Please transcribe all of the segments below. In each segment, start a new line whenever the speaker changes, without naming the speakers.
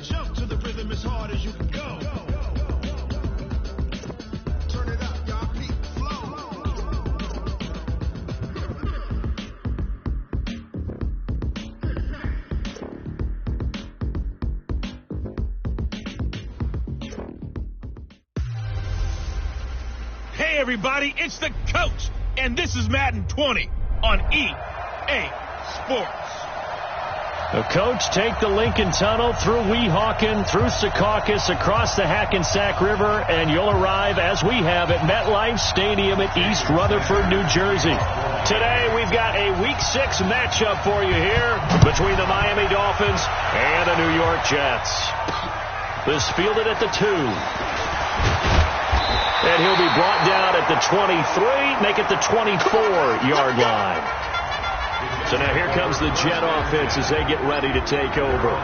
Jump to the rhythm as hard as you can go. Turn it up, y'all. Beat flow.
Hey everybody, it's the coach, and this is Madden 20 on EA Sports.
The coach take the Lincoln Tunnel through Weehawken, through Secaucus, across the Hackensack River, and you'll arrive, as we have, at MetLife Stadium at East Rutherford, New Jersey. Today, we've got a Week 6 matchup for you here between the Miami Dolphins and the New York Jets. This fielded at the 2. And he'll be brought down at the 23, make it the 24-yard line. So now here comes the Jet offense as they get ready to take over.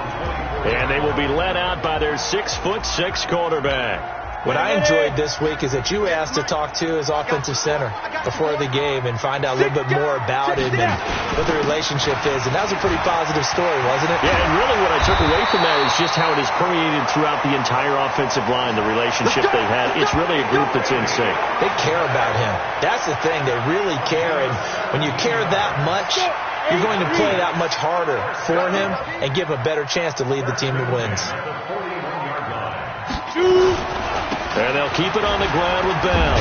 And they will be led out by their 6'6" quarterback.
What I enjoyed this week is that you asked to talk to his offensive center before the game and find out a little bit more about him and what the relationship is. And that was a pretty positive story, wasn't it?
Yeah, and really what I took away from that is just how it is permeated throughout the entire offensive line, the relationship they've had. It's really a group that's in sync.
They care about him. That's the thing. They really care. And when you care that much, you're going to play that much harder for him and give him a better chance to lead the team to wins.
And they'll keep it on the ground with Bell.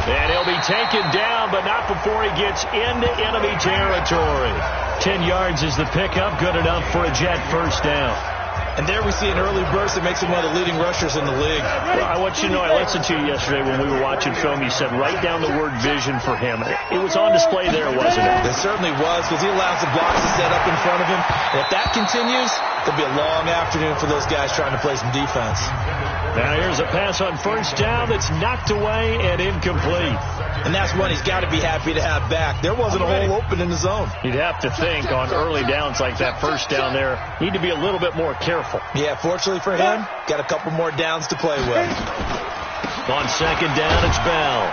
And he'll be taken down, but not before he gets into enemy territory. 10 yards is the pickup, good enough for a Jet first down.
And there we see an early burst that makes him one of the leading rushers in the league.
Well, I want you to know, I listened to you yesterday when we were watching film. You said write down the word vision for him. It was on display there, wasn't it?
It certainly was, because he allows the blocks to set up in front of him. And if that continues, there'll be a long afternoon for those guys trying to play some defense.
Now here's a pass on first down that's knocked away and incomplete.
And that's one he's got to be happy to have back. There wasn't a hole open in the zone.
You'd have to think on early downs like that first down there, need to be a little bit more careful.
Yeah, fortunately for him, got a couple more downs to play with.
On second down, it's Bell.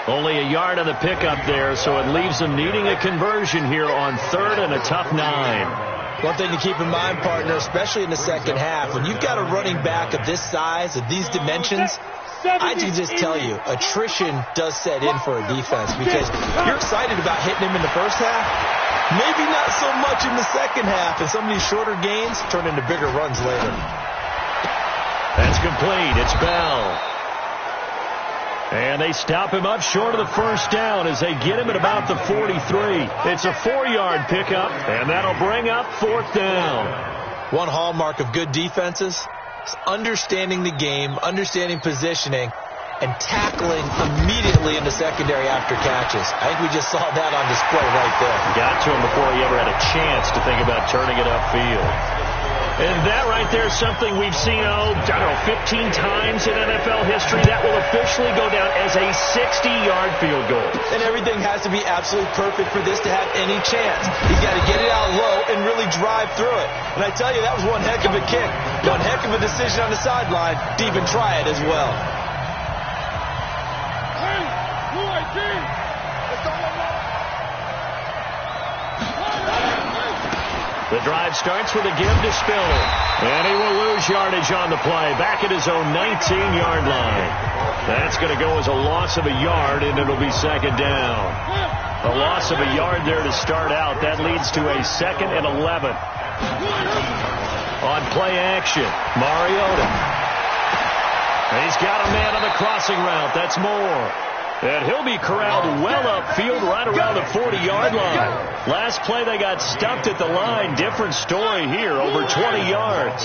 Only a yard on the pickup there, so it leaves them needing a conversion here on third and a tough 9.
One thing to keep in mind, partner, especially in the second half, when you've got a running back of this size, of these dimensions, I can just tell you, attrition does set in for a defense because you're excited about hitting him in the first half, maybe not so much in the second half, and some of these shorter gains turn into bigger runs later.
That's complete. It's Bell. And they stop him up short of the first down as they get him at about the 43. It's a 4-yard pickup, and that'll bring up fourth down.
One hallmark of good defenses is understanding the game, understanding positioning, and tackling immediately in the secondary after catches. I think we just saw that on display right there.
Got to him before he ever had a chance to think about turning it upfield. And that right there is something we've seen, 15 times in NFL history. That will officially go down as a 60-yard field goal.
And everything has to be absolutely perfect for this to have any chance. He's got to get it out low and really drive through it. And I tell you, that was one heck of a kick. One heck of a decision on the sideline to even try it as well.
The drive starts with a give to Spiller. And he will lose yardage on the play. Back at his own 19-yard line. That's going to go as a loss of a yard, and it'll be second down. A loss of a yard there to start out. That leads to a 2nd and 11. On play action, Mariota. And he's got a man on the crossing route. That's Moore. And he'll be corralled well upfield right around the 40-yard line. Last play, they got stumped at the line. Different story here, over 20 yards.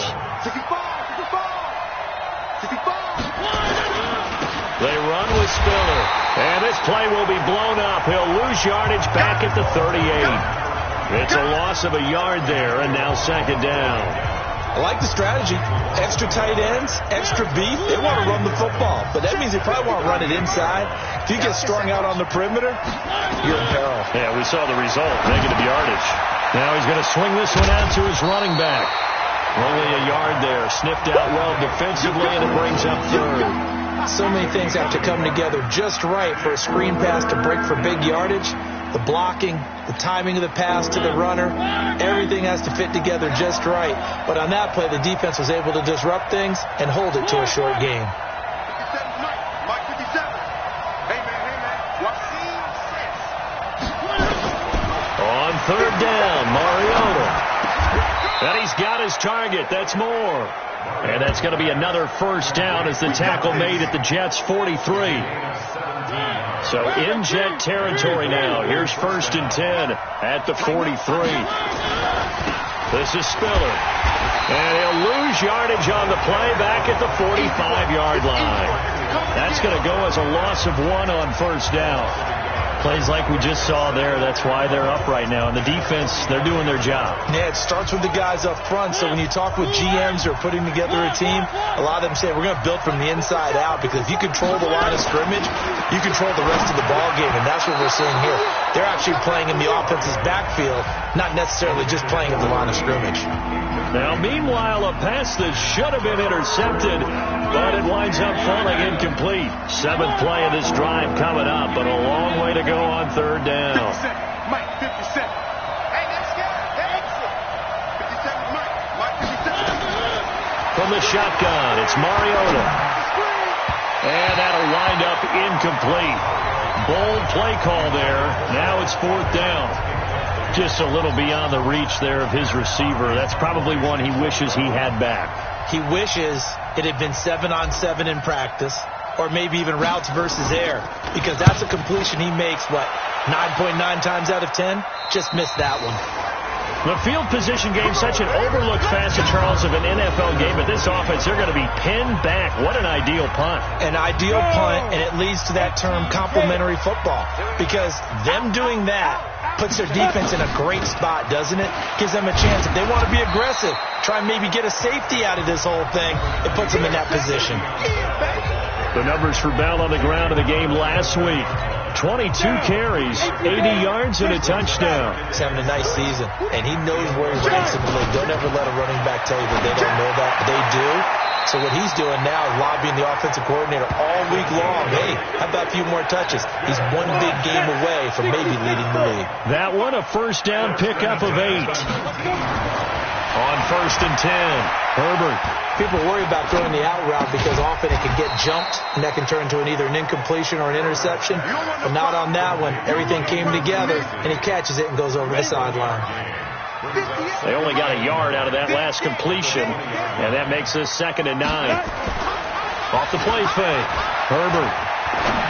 They run with Spiller. And this play will be blown up. He'll lose yardage back at the 38. It's a loss of a yard there, and now second down.
I like the strategy. Extra tight ends, extra beef. They want to run the football, but that means they probably want to run it inside. If you get strung out on the perimeter, you're in peril.
Yeah, we saw the result, negative yardage. Now he's going to swing this one out to his running back. Only a yard there, sniffed out well defensively, and it brings up third.
So many things have to come together just right for a screen pass to break for big yardage. the blocking, the timing of the pass to the runner, everything has to fit together just right. But on that play, the defense was able to disrupt things and hold it to a short game.
On third down, Mariota. And he's got his target. That's more. And that's going to be another first down as the tackle made at the Jets' 43. So in Jet territory now. Here's 1st and 10 at the 43. This is Spiller. And he'll lose yardage on the play back at the 45-yard line. That's going to go as a loss of 1 on first down. Plays like we just saw there, that's why they're up right now. And the defense, they're doing their job.
Yeah, it starts with the guys up front. So when you talk with GMs who are putting together a team, a lot of them say, we're going to build from the inside out, because if you control the line of scrimmage, you control the rest of the ball game, and that's what we're seeing here. They're actually playing in the offense's backfield, not necessarily just playing at the line of scrimmage.
Now, meanwhile, a pass that should have been intercepted, but it winds up falling incomplete. 7th play of this drive coming up, but a long way to go on third down.
57, Mike, 57. Hey, let's go. Exit. 57, Mike, 57.
From the shotgun, it's Mariota. And that'll wind up incomplete. Bold play call there. Now it's 4th down. Just a little beyond the reach there of his receiver. That's probably one he wishes he had back.
He wishes it had been 7-on-7 in practice, or maybe even routes versus air, because that's a completion he makes, 9.9 times out of 10? Just missed that one.
The field position game, such an overlooked facet, Charles, of an NFL game, but this offense, they're going to be pinned back. What an ideal punt.
An ideal punt, and it leads to that term complementary football, because them doing that puts their defense in a great spot, doesn't it? Gives them a chance. If they want to be aggressive, try and maybe get a safety out of this whole thing, it puts them in that position.
The numbers for Bell on the ground in the game last week. 22 carries, 80 yards, and a touchdown.
He's having a nice season, and he knows where he ranks in the league. Don't ever let a running back tell you that they don't know that. They do. So what he's doing now is lobbying the offensive coordinator all week long. Hey, how about a few more touches? He's one big game away from maybe leading the league.
That one, a first down pickup of 8. On 1st and 10, Herbert.
People worry about throwing the out route because often it can get jumped, and that can turn into either an incompletion or an interception. But not on that one. Everything came together, and he catches it and goes over the sideline.
They only got a yard out of that last completion, and that makes this 2nd and 9. Off the play fake. Herbert.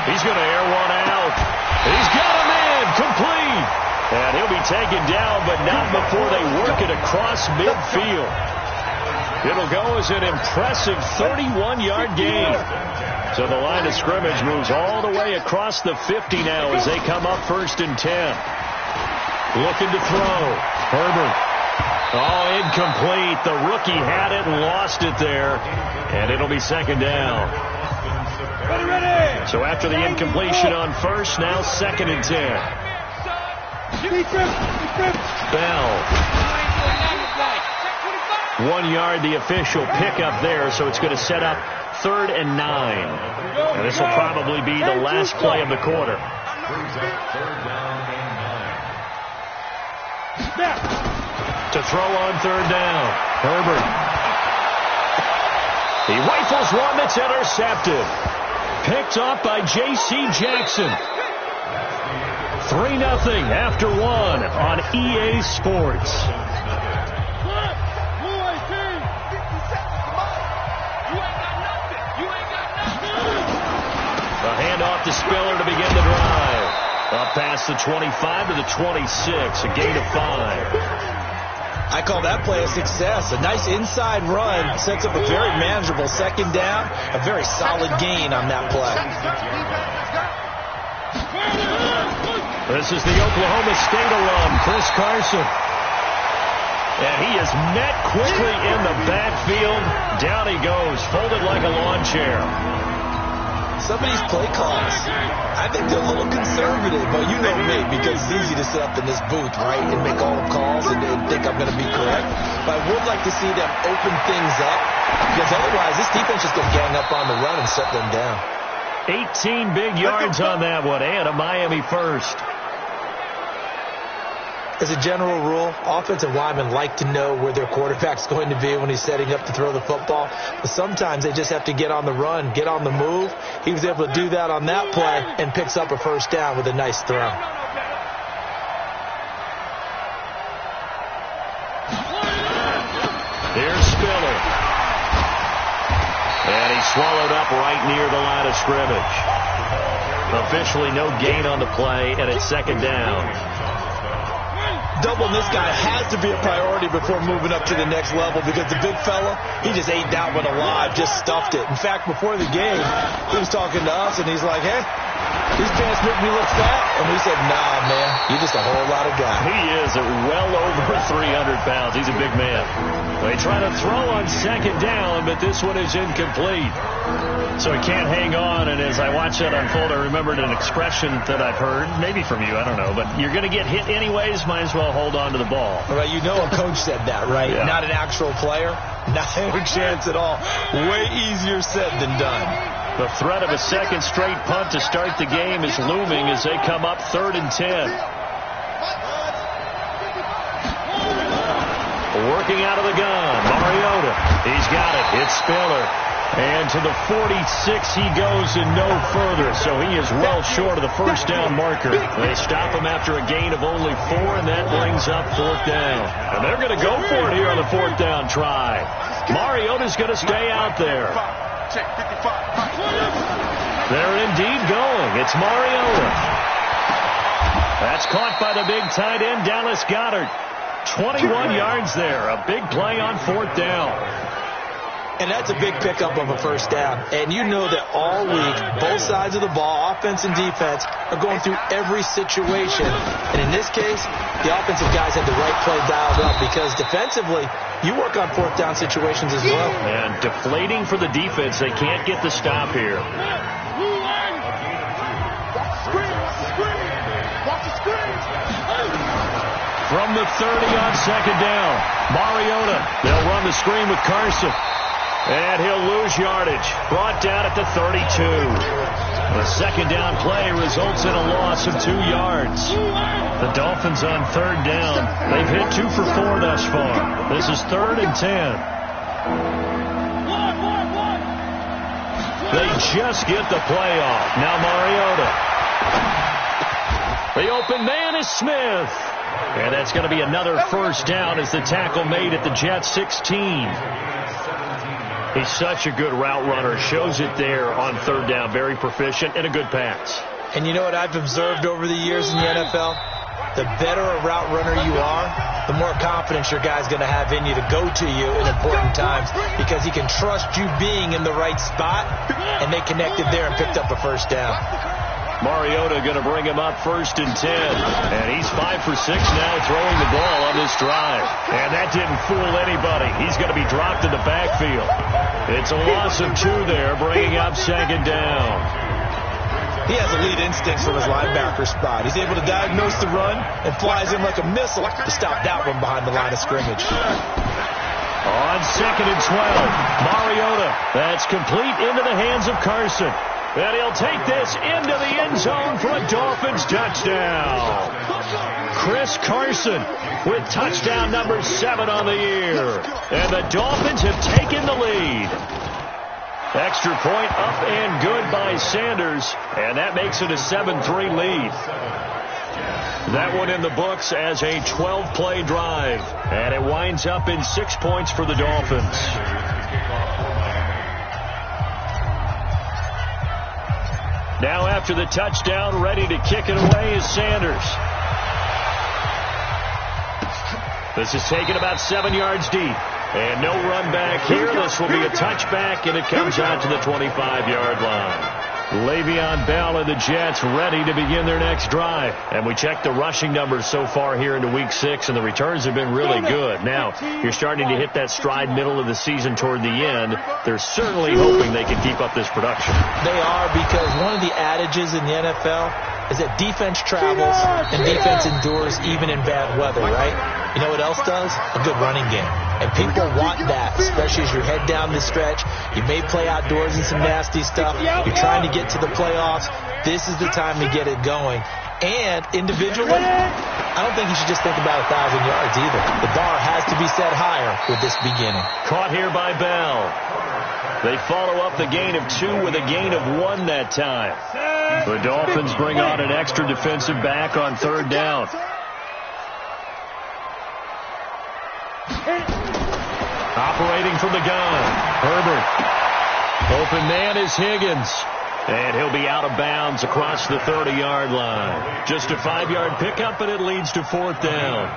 He's going to air one out. He's got him in. Complete. And he'll be taken down, but not before they work it across midfield. It'll go as an impressive 31-yard gain. So the line of scrimmage moves all the way across the 50 now as they come up 1st and 10. Looking to throw. Herbert. Oh, incomplete. The rookie had it and lost it there. And it'll be 2nd down. So after the incompletion on first, now 2nd and 10. Bell. 1 yard, the official pickup there, so it's going to set up 3rd and 9. And this will probably be the last play of the quarter. To throw on 3rd down, Herbert. He rifles one that's intercepted. Picked up by J.C. Jackson. 3-0 after 1 on EA Sports. A handoff to Spiller to begin the drive. Up past the 25 to the 26, a gain of 5.
I call that play a success. A nice inside run sets up a very manageable 2nd down. A very solid gain on that play.
This is the Oklahoma State alum, Chris Carson. And he is met quickly in the backfield. Down he goes, folded like a lawn chair.
Some of these play calls, I think they're a little conservative, but you know me, because it's easy to sit up in this booth, right, and make all the calls and think I'm going to be correct. But I would like to see them open things up, because otherwise this defense is going to gang up on the run and shut them down.
18 big yards on that one, and a Miami first.
As a general rule, offensive linemen like to know where their quarterback's going to be when he's setting up to throw the football. But sometimes they just have to get on the run, get on the move. He was able to do that on that play and picks up a first down with a nice throw.
Here's Spiller. And he's swallowed up right near the line of scrimmage. Officially no gain on the play, and it's second down.
Doubling this guy has to be a priority before moving up to the next level, because the big fella, he just ate that one alive, just stuffed it. In fact, before the game, he was talking to us, and he's like, hey, these pants make me look fat. And we said, nah, man, you're just a whole lot of guy.
He is at well over 300 pounds. He's a big man. They try to throw on second down, but this one is incomplete. So he can't hang on, and as I watched that unfold, I remembered an expression that I've heard, maybe from you, I don't know, but you're going to get hit anyways, might as well hold on to the ball.
Right, you know a coach said that, right?
Yeah.
Not an actual player, not a chance at all. Way easier said than done.
The threat of a second straight punt to start the game is looming as they come up 3rd and 10. Working out of the gun, Mariota. He's got it. It's Spiller. And to the 46 he goes and no further. So he is well short of the first down marker. They stop him after a gain of only 4, and that brings up 4th down. And they're going to go for it here on the 4th down try. Mariota's going to stay out there. They're indeed going. It's Mariota. That's caught by the big tight end, Dallas Goedert. 21 yards there. A big play on 4th down.
And that's a big pickup of a first down. And you know that all week, both sides of the ball, offense and defense, are going through every situation. And in this case, the offensive guys had the right play dialed up, because defensively, you work on 4th down situations as well.
And deflating for the defense. They can't get the stop here. From the 30 on second down, Mariota. They'll run the screen with Carson. And he'll lose yardage. Brought down at the 32. The second down play results in a loss of 2 yards. The Dolphins on 3rd down. They've hit 2 for 4 thus far. This is 3rd and 10. They just get the play off. Now Mariota. The open man is Smith. And that's going to be another first down as the tackle made at the Jets 16. He's such a good route runner. Shows it there on 3rd down. Very proficient and a good pass.
And you know what I've observed over the years in the NFL? The better a route runner you are, the more confidence your guy's going to have in you to go to you in important times, because he can trust you being in the right spot, and they connected there and picked up a first down.
Mariota going to bring him up 1st and 10. And he's 5 for 6 now throwing the ball on this drive. And that didn't fool anybody. He's going to be dropped in the backfield. It's a loss of 2 there, bringing up 2nd down.
He has elite instincts from his linebacker spot. He's able to diagnose the run and flies in like a missile to stop that one behind the line of scrimmage.
On 2nd and 12, Mariota. That's complete into the hands of Carson. And he'll take this into the end zone for a Dolphins touchdown. Chris Carson with touchdown number 7 on the year. And the Dolphins have taken the lead. Extra point up and good by Sanders. And that makes it a 7-3 lead. That one in the books as a 12-play drive. And it winds up in 6 points for the Dolphins. Now after the touchdown, ready to kick it away is Sanders. This is taken about 7 yards deep. And no run back here. This will be a touchback, and it comes out to the 25-yard line. Le'Veon Bell and the Jets ready to begin their next drive. And we checked the rushing numbers so far here into Week 6, and the returns have been really good. Now, you're starting to hit that stride middle of the season toward the end. They're certainly hoping they can keep up this production.
They are, because one of the adages in the NFL is that defense travels and defense endures even in bad weather, right? You know what else does? A good running game. And people want that, especially as you head down the stretch. You may play outdoors in some nasty stuff. You're trying to get to the playoffs. This is the time to get it going. And individually, I don't think you should just think about 1,000 yards either. The bar has to be set higher with this beginning.
Caught here by Bell. They follow up the gain of 2 with a gain of 1 that time. The Dolphins bring on an extra defensive back on 3rd down. Operating from the gun, Herbert. Open man is Higgins. And he'll be out of bounds across the 30-yard line. Just a 5-yard pickup, and it leads to 4th down.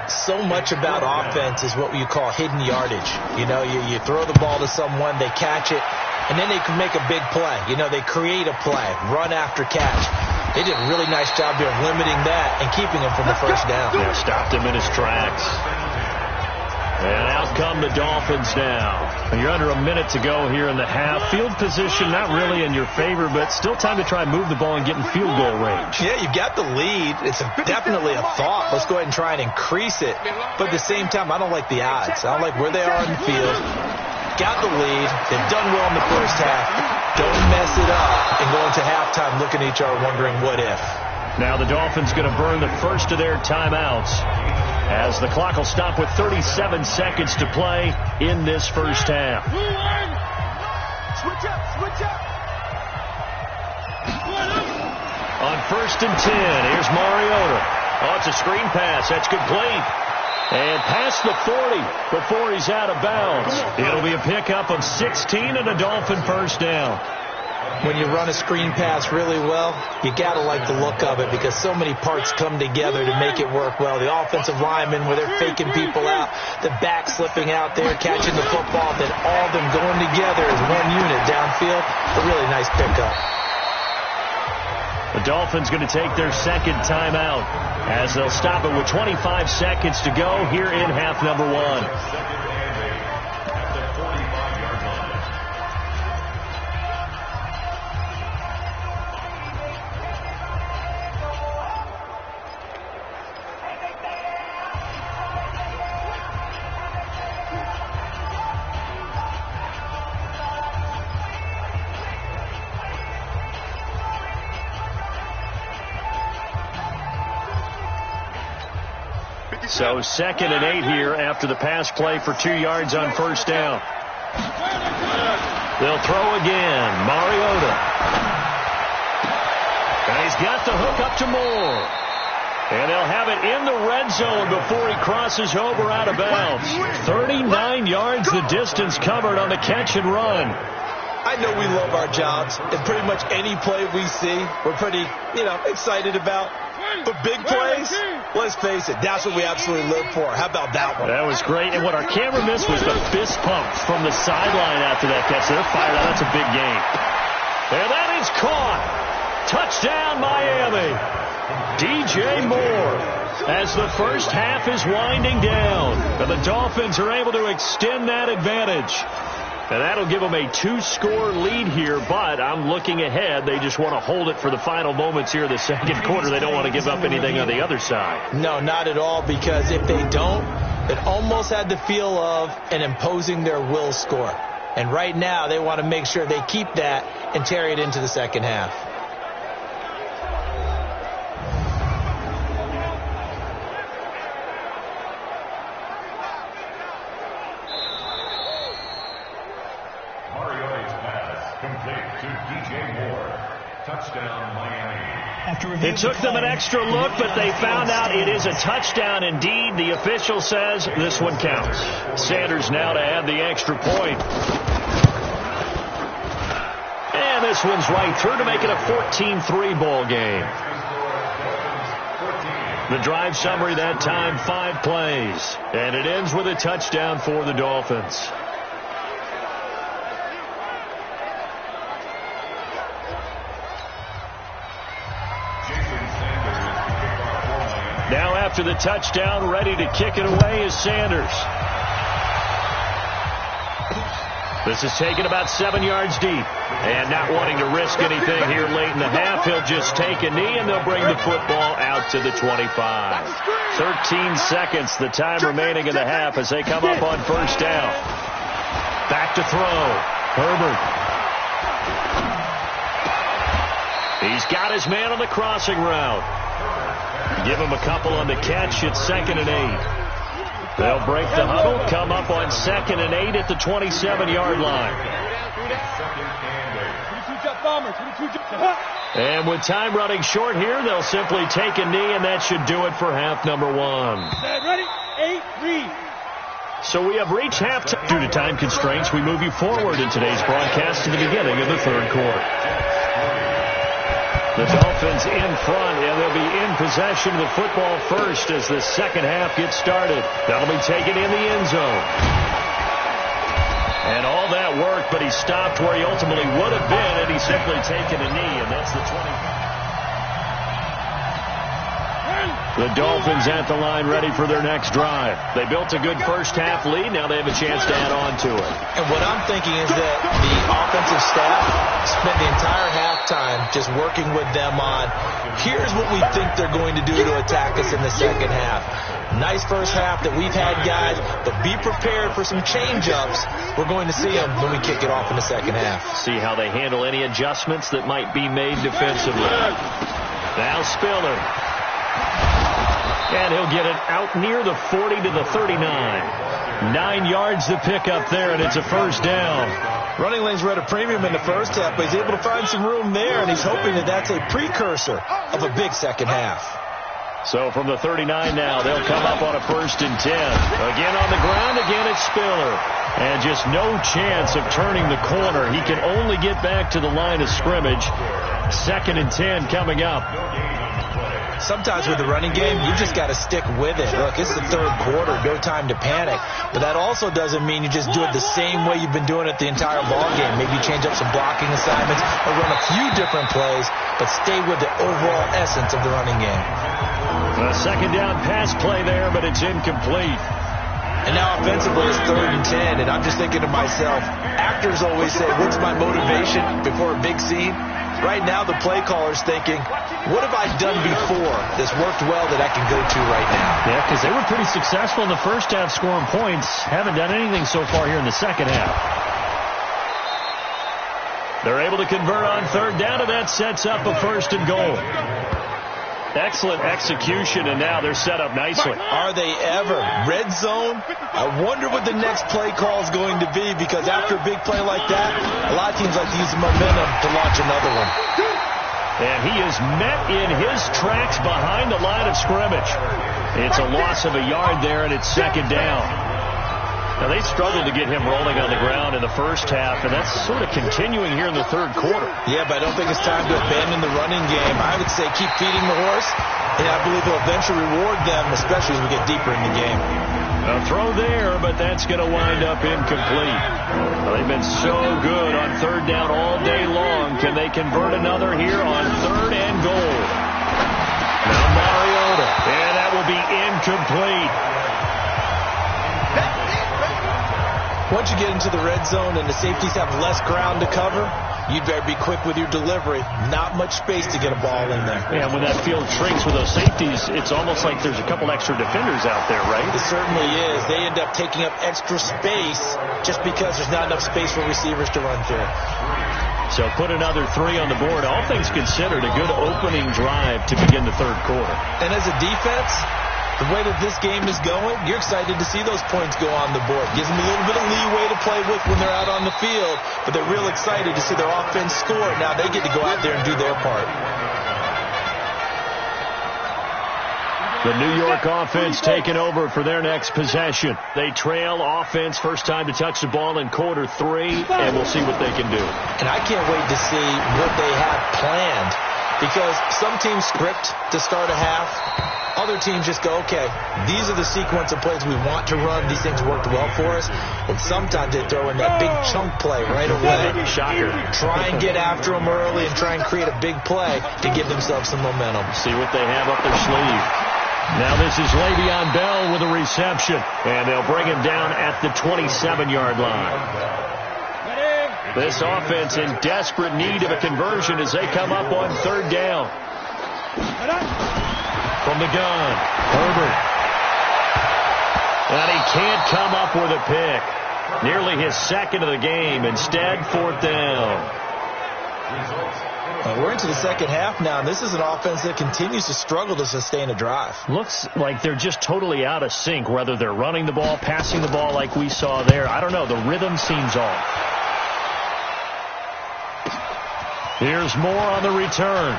So much about offense is what you call hidden yardage. You know, you throw the ball to someone, they catch it, and then they can make a big play. You know, they create a play, run after catch. They did a really nice job here of limiting that and keeping him from the first down.
Yeah, stopped him in his tracks. And out come the Dolphins now. And you're under a minute to go here in the half. Field position not really in your favor, but still time to try and move the ball and get in field goal range.
Yeah, you've got the lead. It's definitely a thought. Let's go ahead and try and increase it. But at the same time, I don't like the odds. I don't like where they are on the field. Got the lead. They've done well in the first half. Don't mess it up and go into halftime looking at each other wondering what if.
Now the Dolphins going to burn the first of their timeouts as the clock will stop with 37 seconds to play in this first half.
Switch up.
On 1st and 10, here's Mariota. Oh, it's a screen pass. That's complete. And past the 40 before he's out of bounds. It'll be a pickup of 16 and a Dolphin first down.
When you run a screen pass really well, you got to like the look of it because so many parts come together to make it work well. The offensive linemen, where they're faking people out, the back slipping out there, catching the football, then all of them going together as one unit downfield. A really nice pickup.
The Dolphins going to take their second timeout as they'll stop it with 25 seconds to go here in half number 1. So 2nd and 8 here after the pass play for 2 yards on first down. They'll throw again. Mariota. And he's got the hook up to Moore. And they'll have it in the red zone before he crosses over out of bounds. 39 yards the distance covered on the catch and run.
I know we love our jobs, and pretty much any play we see, we're pretty, excited about. But big plays, let's face it, that's what we absolutely live for. How about that one?
That was great. And what our camera missed was the fist pump from the sideline after that catch. They're fired out. That's a big game. And that is caught. Touchdown, Miami. DJ Moore as the first half is winding down. And the Dolphins are able to extend that advantage. And that'll give them a 2-score lead here, but I'm looking ahead. They just want to hold it for the final moments here of the second quarter. They don't want to give up anything on the other side.
No, not at all, because if they don't, it almost had the feel of an imposing their will score. And right now, they want to make sure they keep that and carry it into the second half.
It took them an extra look, but they found out it is a touchdown indeed. The official says this one counts. Sanders now to add the extra point. And this one's right through to make it a 14-3 ball game. The drive summary that time, 5 plays. And it ends with a touchdown for the Dolphins. Now after the touchdown, ready to kick it away is Sanders. This is taken about 7 yards deep. And not wanting to risk anything here late in the half, he'll just take a knee and they'll bring the football out to the 25. 13 seconds, the time remaining in the half as they come up on first down. Back to throw. Herbert. He's got his man on the crossing route. Give him a couple on the catch. It's 2nd and 8. They'll break the huddle, come up on 2nd and 8 at the 27-yard line. And with time running short here, they'll simply take a knee, and that should do it for half number 1.
Ready? 8, read.
So we have reached halftime. Due to time constraints, we move you forward in today's broadcast to the beginning of the 3rd quarter. The Dolphins in front, and they'll be in possession of the football first as the second half gets started. That'll be taken in the end zone. And all that work, but he stopped where he ultimately would have been, and he's simply taken a knee, and that's the 20. The Dolphins at the line ready for their next drive. They built a good first half lead. Now they have a chance to add on to it.
And what I'm thinking is that the offensive staff spent the entire halftime just working with them on, here's what we think they're going to do to attack us in the second half. Nice first half that we've had, guys, but be prepared for some change-ups. We're going to see them when we kick it off in the second half.
See how they handle any adjustments that might be made defensively. Now Spiller. And he'll get it out near the 40 to the 39. 9 yards to pick up there, and it's a first down.
Running lanes were at a premium in the first half, but he's able to find some room there, and he's hoping that that's a precursor of a big second half.
So from the 39 now, they'll come up on a 1st and 10. Again on the ground, again it's Spiller. And just no chance of turning the corner. He can only get back to the line of scrimmage. 2nd and 10 coming up.
Sometimes with the running game, you just got to stick with it. Look, it's the 3rd quarter, no time to panic. But that also doesn't mean you just do it the same way you've been doing it the entire ball game. Maybe change up some blocking assignments or run a few different plays, but stay with the overall essence of the running game.
A 2nd down pass play there, but it's incomplete.
And now offensively it's 3rd and 10, and I'm just thinking to myself, actors always say, what's my motivation before a big scene? Right now the play caller's thinking, what have I done before that's worked well that I can go to right now?
Yeah, because they were pretty successful in the first half scoring points. Haven't done anything so far here in the second half. They're able to convert on 3rd down, and that sets up a 1st and goal. Excellent execution, and now they're set up nicely.
Are they ever? Red zone? I wonder what the next play call is going to be, because after a big play like that, a lot of teams like to use the momentum to launch another one.
And he is met in his tracks behind the line of scrimmage. It's a loss of a yard there, and it's 2nd down. Now, they struggled to get him rolling on the ground in the first half, and that's sort of continuing here in the 3rd quarter.
Yeah, but I don't think it's time to abandon the running game. I would say keep feeding the horse, and I believe he'll eventually reward them, especially as we get deeper in the game.
A throw there, but that's going to wind up incomplete. Well, they've been so good on 3rd down all day long. Can they convert another here on 3rd and goal? Now Mariota, and that will be incomplete.
Once you get into the red zone and the safeties have less ground to cover, you'd better be quick with your delivery. Not much space to get a ball in there.
Yeah, when that field shrinks with those safeties, it's almost like there's a couple extra defenders out there, right?
It certainly is. They end up taking up extra space just because there's not enough space for receivers to run through.
So put another 3 on the board. All things considered, a good opening drive to begin the 3rd quarter.
And as a defense, the way that this game is going, you're excited to see those points go on the board. Gives them a little bit of leeway to play with when they're out on the field, but they're real excited to see their offense score. Now they get to go out there and do their part.
The New York offense taking over for their next possession. They trail offense, first time to touch the ball in quarter 3, and we'll see what they can do.
And I can't wait to see what they have planned, because some teams script to start a half. Other teams just go, okay, these are the sequence of plays we want to run. These things worked well for us. And sometimes they throw in that big chunk play right away.
Shocker.
Try and get after them early and try and create a big play to give themselves some momentum.
See what they have up their sleeve. Now this is Le'Veon Bell with a reception. And they'll bring him down at the 27-yard line. This offense in desperate need of a conversion as they come up on 3rd down. From the gun, Herbert. And he can't come up with a pick. Nearly his 2nd of the game. Instead, 4th down.
We're into the second half now, and this is an offense that continues to struggle to sustain a drive.
Looks like they're just totally out of sync, whether they're running the ball, passing the ball like we saw there. I don't know. The rhythm seems off. Here's Moore on the return.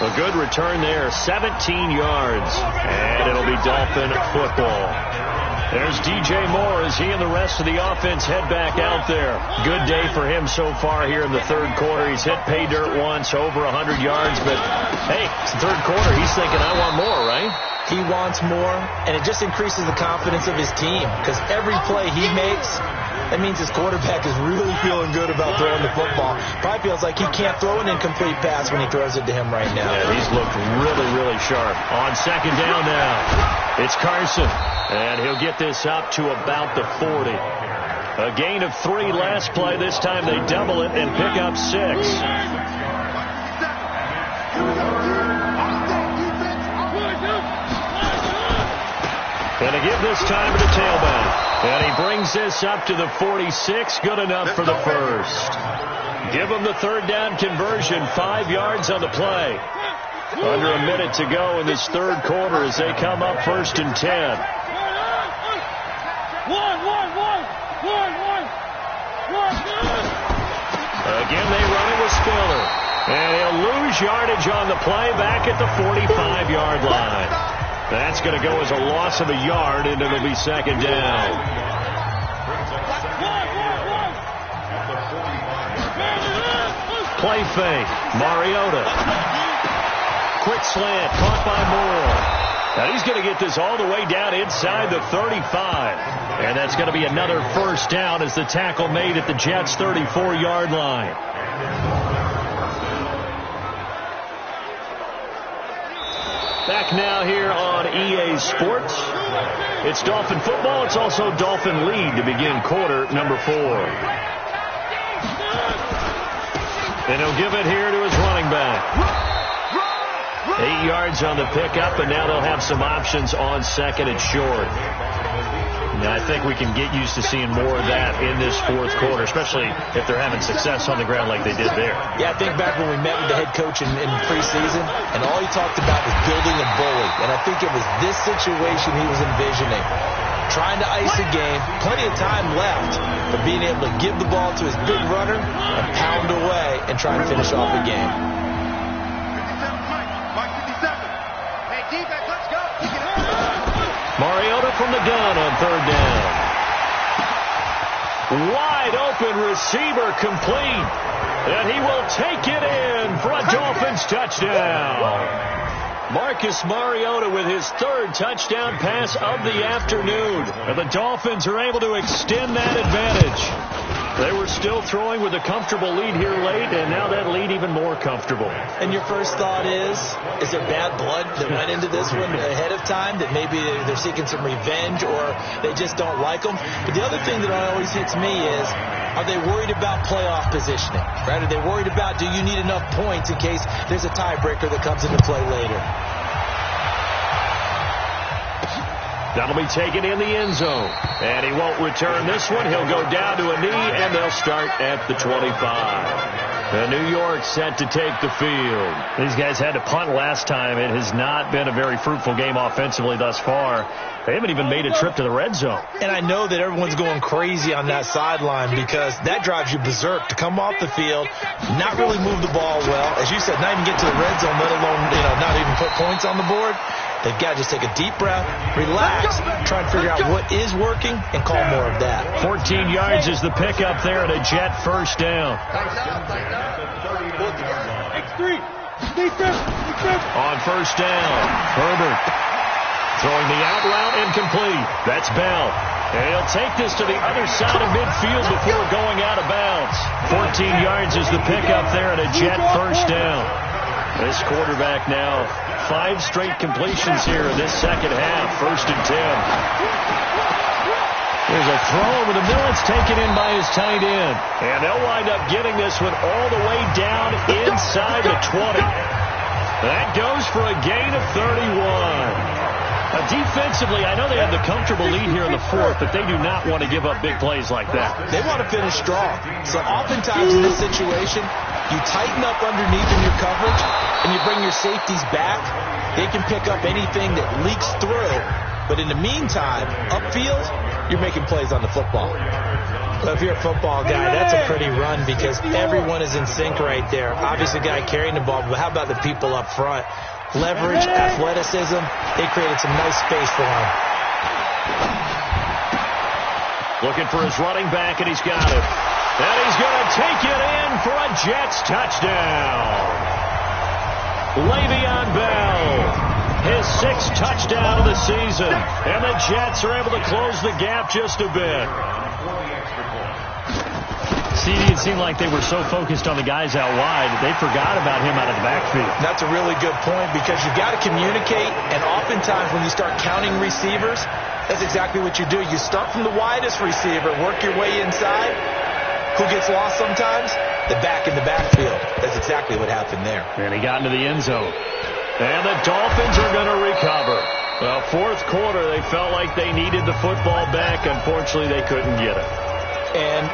A good return there, 17 yards. And it'll be Dolphin football. There's DJ Moore as he and the rest of the offense head back out there. Good day for him so far here in the third quarter. He's hit pay dirt once, over 100 yards. But, hey, it's the third quarter. He's thinking, I want more, right?
He wants more, and it just increases the confidence of his team because every play he makes, that means his quarterback is really feeling good about throwing the football. Probably feels like he can't throw an incomplete pass when he throws it to him right now.
Yeah, he's looked really, really sharp. On second down now, it's Carson, and he'll get this up to about the 40. A gain of 3 last play. This time they double it and pick up 6. And to give this time to the tailback. And he brings this up to the 46. Good enough for the first. Give him the third down conversion. 5 yards on the play. Under a minute to go in this third quarter as they come up 1st and 10. Again, they run it with Spiller. And he'll lose yardage on the play back at the 45-yard line. That's going to go as a loss of a yard, and it'll be second down. Play fake. Mariota. Quick slant. Caught by Moore. Now he's going to get this all the way down inside the 35. And that's going to be another first down as the tackle made at the Jets' 34-yard line. Back now here on EA Sports. It's Dolphin football. It's also Dolphin lead to begin quarter number 4. And he'll give it here to his running back. 8 yards on the pickup, and now they'll have some options on second and short. And I think we can get used to seeing more of that in this fourth quarter, especially if they're having success on the ground like they did there. Yeah, I think back when we met with the head coach in preseason, and all he talked about was building a bully. And I think it was this situation he was envisioning. Trying to ice a game, plenty of time left, but being able to give the ball to his big runner and pound away and try and finish off the game.
57, Mike 57. Hey, defense, let's go.
Mariota from the gun on third down. Wide open receiver complete. And he will take it in for a Dolphins touchdown. Marcus Mariota with his third touchdown pass of the afternoon. And the Dolphins are able to extend that advantage. They were still throwing with a comfortable lead here late, and now that lead even more comfortable.
And your first thought is there bad blood that went into this one ahead of time, that maybe they're seeking some revenge or they just don't like them? But the other thing that always hits me is, are they worried about playoff positioning? Right? Are they worried about, do you need enough points in case there's a tiebreaker that comes into play later?
That'll be taken in the end zone. And he won't return this one. He'll go down to a knee, and they'll start at the 25. The New York set to take the field. These guys had to punt last time. It has not been a very fruitful game offensively thus far. They haven't even made a trip to the red zone.
And I know that everyone's going crazy on that sideline because that drives you berserk to come off the field, not really move the ball well. As you said, not even get to the red zone, let alone, not even put points on the board. They've got to just take a deep breath, relax, try and figure out what is working, and call more of that.
14 yards is the pickup there and a Jet first down. On first down, Herbert throwing the out route incomplete. That's Bell. And he'll take this to the other side of midfield before going out of bounds. 14 yards is the pickup there and a Jet first down. This quarterback now 5 straight completions here in this second half. 1st and 10. There's a throw over the middle. It's taken in by his tight end. And they'll wind up getting this one all the way down inside the 20. That goes for a gain of 31. A defensively, I know they have the comfortable lead here in the fourth, but they do not want to give up big plays like that.
They want to finish strong. So oftentimes in this situation, you tighten up underneath in your coverage, and you bring your safeties back. They can pick up anything that leaks through. But in the meantime, upfield, you're making plays on the football. Well, if you're a football guy, that's a pretty run because everyone is in sync right there. Obviously, the guy carrying the ball, but how about the people up front? Leverage, athleticism, they created some nice space for him.
Looking for his running back, and he's got it. And he's going to take it in for a Jets touchdown. Le'Veon Bell, his 6th touchdown of the season. And the Jets are able to close the gap just a bit. CD, it seemed like they were so focused on the guys out wide, they forgot about him out of the backfield.
That's a really good point because you've got to communicate, and oftentimes when you start counting receivers, that's exactly what you do. You start from the widest receiver, work your way inside. Who gets lost sometimes? The back in the backfield. That's exactly what happened there.
And he got into the end zone. And the Dolphins are going to recover. Well, fourth quarter, they felt like they needed the football back. Unfortunately, they couldn't get it.
And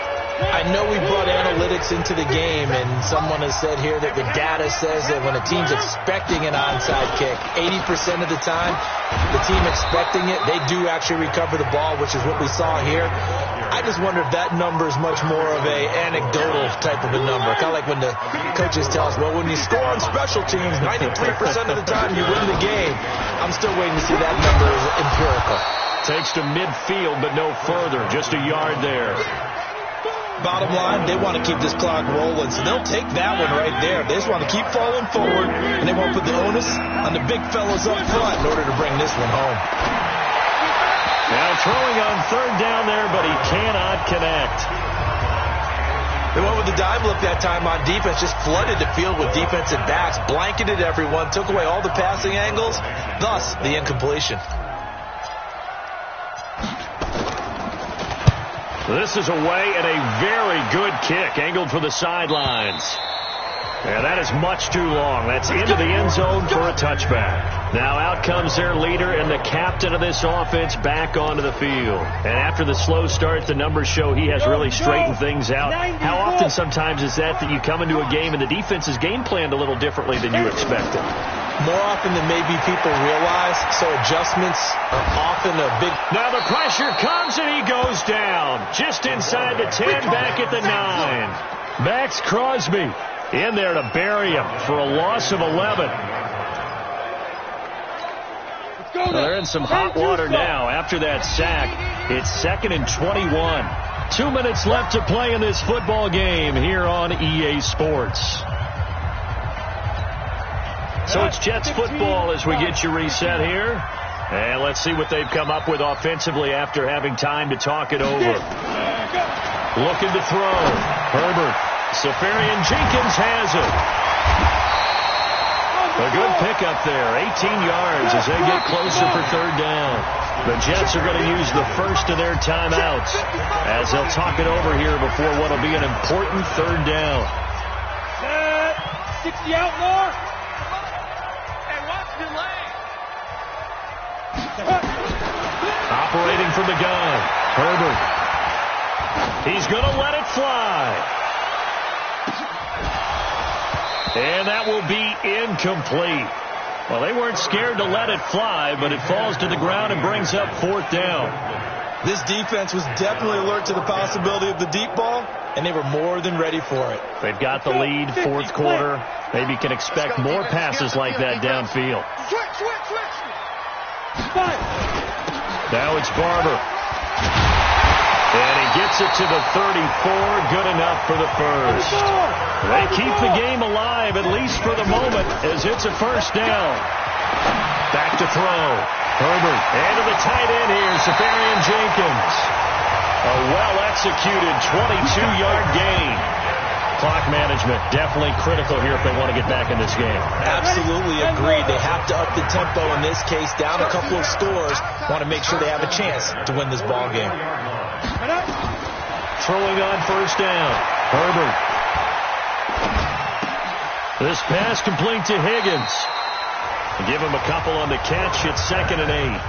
I know we brought analytics into the game, and someone has said here that the data says that when a team's expecting an onside kick, 80% of the time, the team expecting it, they do actually recover the ball, which is what we saw here. I just wonder if that number is much more of a anecdotal type of a number. Kind of like when the coaches tell us, well, when you score on special teams, 93% of the time you win the game. I'm still waiting to see that number is empirical.
Takes to midfield, but no further. Just a yard there.
Bottom line, they want to keep this clock rolling, so they'll take that one right there. They just want to keep falling forward, and they won't put the onus on the big fellas up front in order to bring this one home.
Now throwing on third down there, but he cannot connect.
They went with the dime look that time on defense, just flooded the field with defensive backs, blanketed everyone, took away all the passing angles, thus the incompletion.
This is away and a very good kick, angled for the sidelines. And that is much too long. That's into the end zone for a touchback. Now out comes their leader and the captain of this offense back onto the field. And after the slow start, the numbers show he has really straightened things out. How often sometimes is that you come into a game and the defense is game planned a little differently than you expected?
More often than maybe people realize, so adjustments are often a big...
Now the pressure comes and he goes down. Just inside the 10, back at the 9. Max Crosby in there to bury him for a loss of 11. Well, they're in some hot water now after that sack. It's 2nd and 21. 2 minutes left to play in this football game here on EA Sports. So it's Jets football as we get you reset here. And let's see what they've come up with offensively after having time to talk it over. Looking to throw. Herbert. Safarian Jenkins has it. A good pickup there. 18 yards as they get closer for third down. The Jets are going to use the first of their timeouts as they'll talk it over here before what will be an important third down.
60 out more.
Operating from the gun. Herbert. He's going to let it fly. And that will be incomplete. Well, they weren't scared to let it fly, but it falls to the ground and brings up fourth down.
This defense was definitely alert to the possibility of the deep ball, and they were more than ready for it.
They've got the lead, fourth quarter. Maybe can expect more passes like that downfield. Now it's Barber. And he gets it to the 34. Good enough for the first. They keep the game alive, at least for the moment, as it's a first down. Back to throw. Herbert. And to the tight end here, Safarian Jenkins. A well-executed 22-yard gain. Clock management definitely critical here if they want to get back in this game.
Absolutely agreed. They have to up the tempo in this case, down a couple of scores. Want to make sure they have a chance to win this ball game.
Throwing on first down. Herbert. This pass complete to Higgins. Give him a couple on the catch. It's 2nd and 8.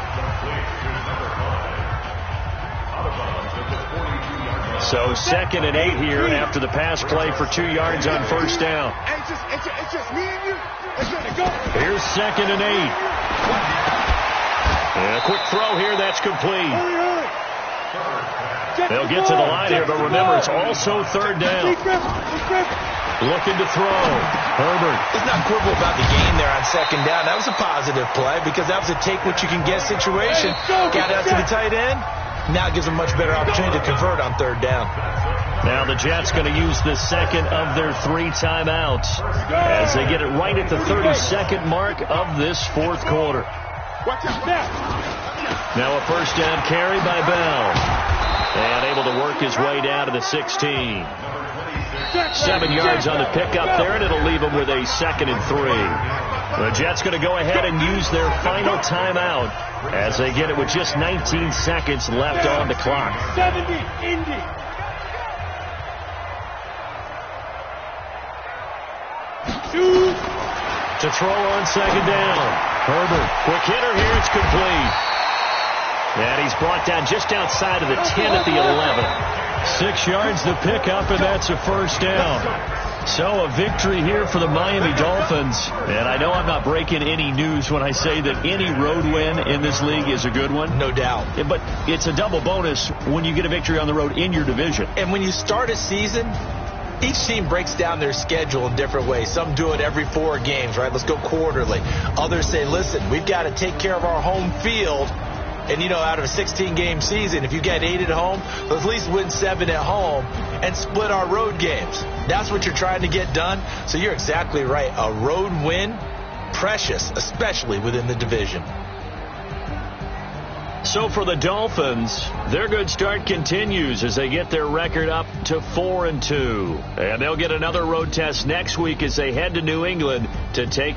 So 2nd and 8 here after the pass play for 2 yards on first down.
It's just me and you.
Here's 2nd and 8. And a quick throw here. That's complete. They'll get to the line here, but remember, it's also 3rd down. Looking to throw. Herbert.
Let's not quibble about the gain there on 2nd down. That was a positive play because that was a take-what-you-can-get situation. Got out to the tight end. Now it gives them much better opportunity to convert on 3rd down.
Now the Jets going to use the 2nd of their 3 timeouts as they get it right at the 32nd mark of this 4th quarter. Now a first down carry by Bell. And able to work his way down to the 16. 7 yards on the pickup there, and it'll leave him with a 2nd and 3. The Jets going to go ahead and use their final timeout as they get it with just 19 seconds left on the clock.
70, Indy.
To throw on 2nd down. Herbert, quick hitter here, it's complete. And he's brought down just outside of the 10 at the 11. 6 yards to pick up, and that's a first down. So a victory here for the Miami Dolphins. And I know I'm not breaking any news when I say that any road win in this league is a good one.
No doubt.
But it's a double bonus when you get a victory on the road in your division.
And when you start a season, each team breaks down their schedule in different ways. Some do it every 4 games, right? Let's go quarterly. Others say, listen, we've got to take care of our home field. And, you know, out of a 16-game season, if you get 8 at home, let's at least win 7 at home and split our road games. That's what you're trying to get done. So you're exactly right. A road win, precious, especially within the division.
So for the Dolphins, their good start continues as they get their record up to 4-2. And they'll get another road test next week as they head to New England to take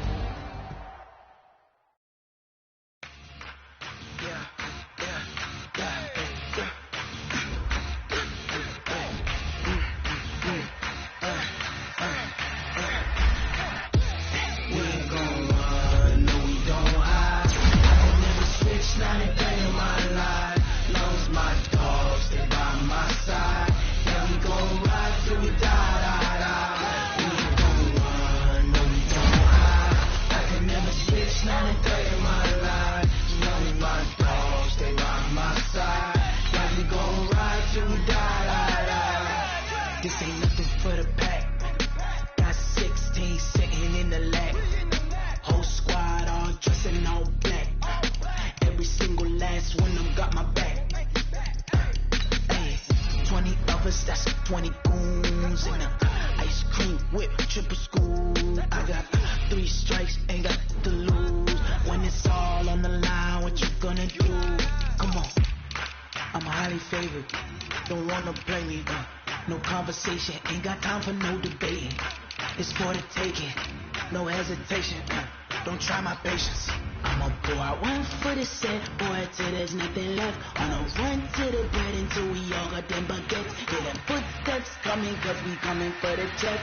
That's 20 goons and ice cream whip, triple school. I got 3 strikes, ain't got to lose. When it's all on the line, what you gonna do? Come on, I'm highly favored. Don't wanna play me, no conversation. Ain't got time for no debating. It's for the taking, no hesitation. Don't try my patience. I'ma pour out 1 foot of set, boy, till there's nothing left. On a run to the bread until we all got them baguettes. Hear them footsteps coming, cause we coming for the check.